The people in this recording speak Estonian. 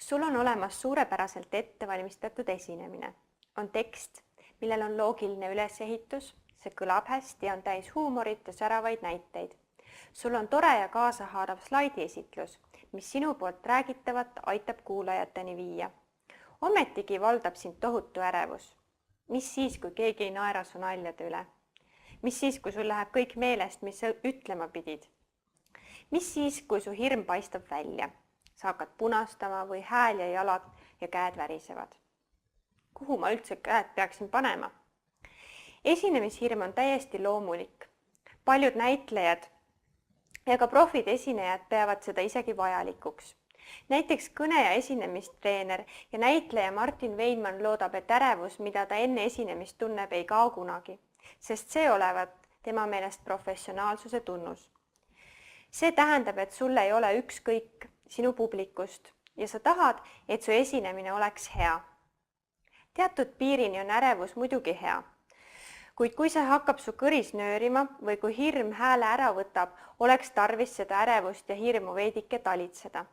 Sul on olemas suurepäraselt ettevalmistatud esinemine. On tekst, millel on loogiline ülesehitus, see kõlab hästi ja on täis huumorit ja säravaid näiteid. Sul on tore ja kaasahaarav slaidiesitlus, mis sinu poolt räägitavat aitab kuulajateni viia. Ometigi valdab sind tohutu ärevus. Mis siis, kui keegi ei naera su naljade üle? Mis siis, kui sul läheb kõik meelest, mis sa ütlema pidid? Mis siis, kui su hirm paistab välja? Sa hakkad punastama või hääl ja jalad ja käed värisevad. Kuhu ma üldse käed peaksin panema? Esinemishirm on täiesti loomulik. Paljud näitlejad ja ka profid esinejad peavad seda isegi vajalikuks. Näiteks kõne- ja esinemistreener ja näitleja Martin Weinmann loodab, et ärevus, mida ta enne esinemist tunneb, ei kao kunagi, sest see olevat tema meelest professionaalsuse tunnus. See tähendab, et sul ei ole ükskõik sinu publikust ja sa tahad, et su esinemine oleks hea. Teatud piirini on ärevus muidugi hea, kuid kui see hakkab su kõris nöörima või kui hirm hääle ära võtab, oleks tarvis seda ärevust ja hirmu veidike talitseda.